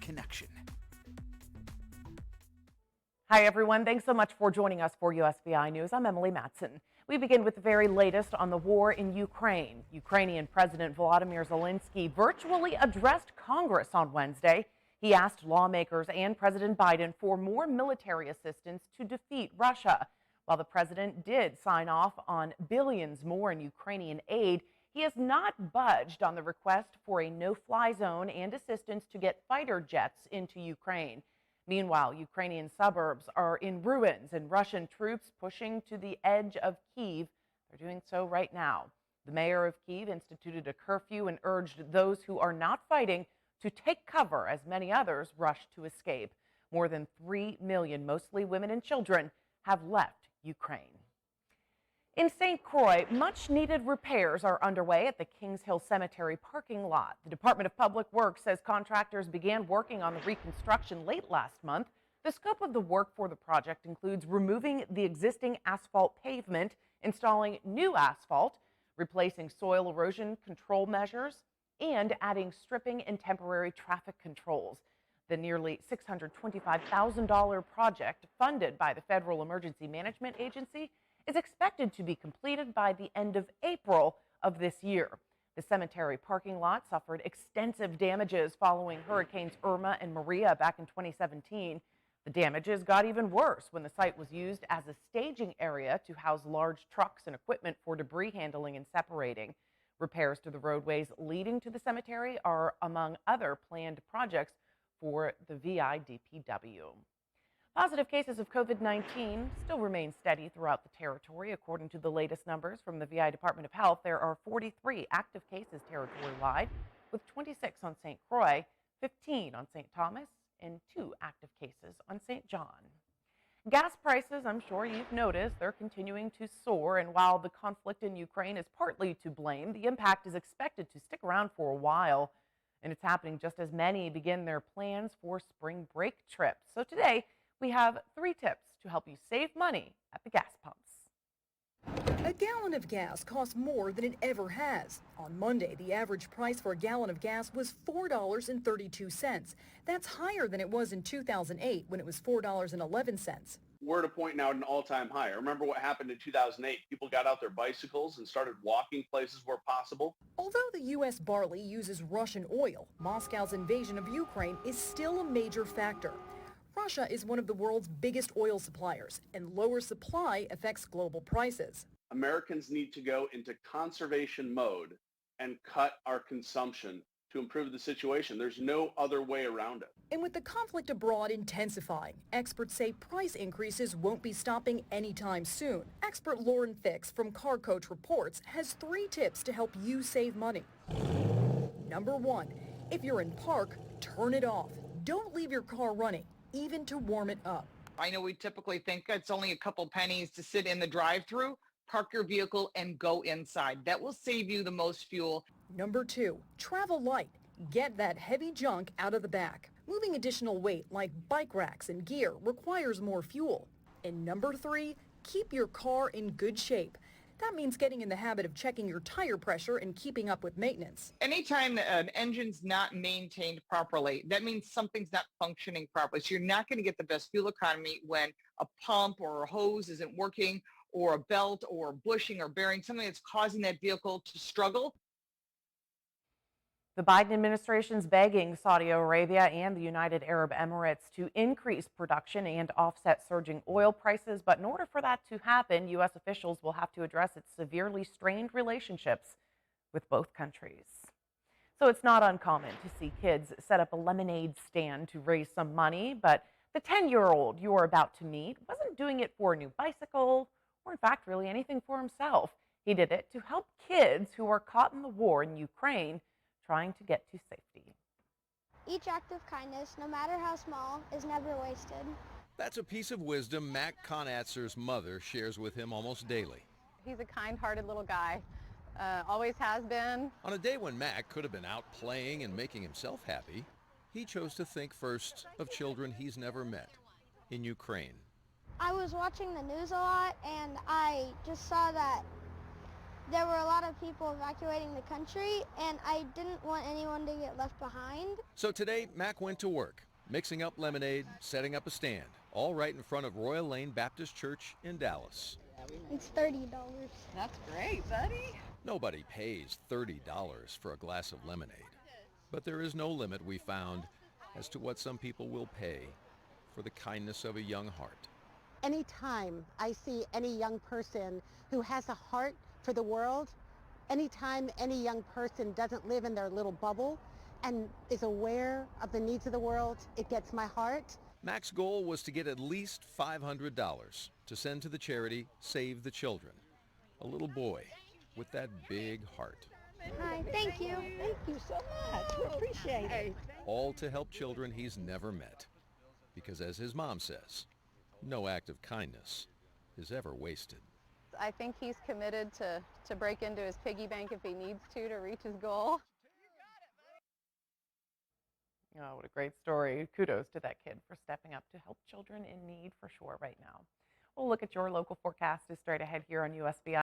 connection. Hi, everyone. Thanks so much for joining us for USVI News. I'm Emily Matson. We begin with the very latest on the war in Ukraine. Ukrainian President Volodymyr Zelensky virtually addressed Congress on Wednesday. He asked lawmakers and President Biden for more military assistance to defeat Russia. While the president did sign off on billions more in Ukrainian aid, he has not budged on the request for a no-fly zone and assistance to get fighter jets into Ukraine. Meanwhile, Ukrainian suburbs are in ruins and Russian troops pushing to the edge of Kyiv. They're doing so right now. The mayor of Kyiv instituted a curfew and urged those who are not fighting to take cover as many others rush to escape. More than 3 million, mostly women and children, have left Ukraine. In St. Croix, much-needed repairs are underway at the Kings Hill Cemetery parking lot. The Department of Public Works says contractors began working on the reconstruction late last month. The scope of the work for the project includes removing the existing asphalt pavement, installing new asphalt, replacing soil erosion control measures, and adding stripping and temporary traffic controls. The nearly $625,000 project, funded by the Federal Emergency Management Agency, is expected to be completed by the end of April of this year. The cemetery parking lot suffered extensive damages following Hurricanes Irma and Maria back in 2017. The damages got even worse when the site was used as a staging area to house large trucks and equipment for debris handling and separating. Repairs to the roadways leading to the cemetery are among other planned projects for the VI DPW. Positive cases of COVID-19 still remain steady throughout the territory. According to the latest numbers from the VI Department of Health, there are 43 active cases territory-wide, with 26 on St. Croix, 15 on St. Thomas, and 2 active cases on St. John. Gas prices, I'm sure you've noticed, they're continuing to soar, and while the conflict in Ukraine is partly to blame, the impact is expected to stick around for a while, and it's happening just as many begin their plans for spring break trips. So today, we have 3 tips to help you save money at the gas pumps. A gallon of gas costs more than it ever has. On Monday, the average price for a gallon of gas was $4.32. That's higher than it was in 2008 when it was $4.11. We're at a point now at an all-time high. I remember what happened in 2008. People got out their bicycles and started walking places where possible. Although the U.S. barley uses Russian oil, Moscow's invasion of Ukraine is still a major factor. Russia is one of the world's biggest oil suppliers, and lower supply affects global prices. Americans need to go into conservation mode and cut our consumption to improve the situation. There's no other way around it. And with the conflict abroad intensifying, experts say price increases won't be stopping anytime soon. Expert Lauren Fix from Car Coach Reports has 3 tips to help you save money. Number 1, if you're in park, turn it off. Don't leave your car running, even to warm it up. I know we typically think it's only a couple pennies to sit in the drive-thru. Park your vehicle and go inside. That will save you the most fuel. Number 2, travel light. Get that heavy junk out of the back. Moving additional weight like bike racks and gear requires more fuel. And number 3, keep your car in good shape. That means getting in the habit of checking your tire pressure and keeping up with maintenance. Anytime an engine's not maintained properly, that means something's not functioning properly. So you're not going to get the best fuel economy when a pump or a hose isn't working, or a belt or bushing or bearing, something that's causing that vehicle to struggle. The Biden administration's begging Saudi Arabia and the United Arab Emirates to increase production and offset surging oil prices. But in order for that to happen, U.S. officials will have to address its severely strained relationships with both countries. So it's not uncommon to see kids set up a lemonade stand to raise some money. But the 10-year-old you're about to meet wasn't doing it for a new bicycle or, in fact, really anything for himself. He did it to help kids who are caught in the war in Ukraine, trying to get to safety. Each act of kindness, no matter how small, is never wasted. That's a piece of wisdom Mac Conatzer's mother shares with him almost daily. He's a kind-hearted little guy, always has been. On a day when Mac could have been out playing and making himself happy, he chose to think first of children he's never met in Ukraine. I was watching the news a lot, and I just saw that there were a lot of people evacuating the country, and I didn't want anyone to get left behind. So today, Mac went to work, mixing up lemonade, setting up a stand, all right in front of Royal Lane Baptist Church in Dallas. It's $30. That's great, buddy. Nobody pays $30 for a glass of lemonade. But there is no limit, we found, as to what some people will pay for the kindness of a young heart. Anytime I see any young person who has a heart for the world, anytime any young person doesn't live in their little bubble and is aware of the needs of the world, it gets my heart. Mac's goal was to get at least $500 to send to the charity Save the Children, a little boy with that big heart. Hi, thank you. Thank you so much. We appreciate it. All to help children he's never met. Because as his mom says, no act of kindness is ever wasted. I think he's committed to break into his piggy bank if he needs to reach his goal. Oh, what a great story. Kudos to that kid for stepping up to help children in need for sure right now. We'll look at your local forecast is straight ahead here on USVI.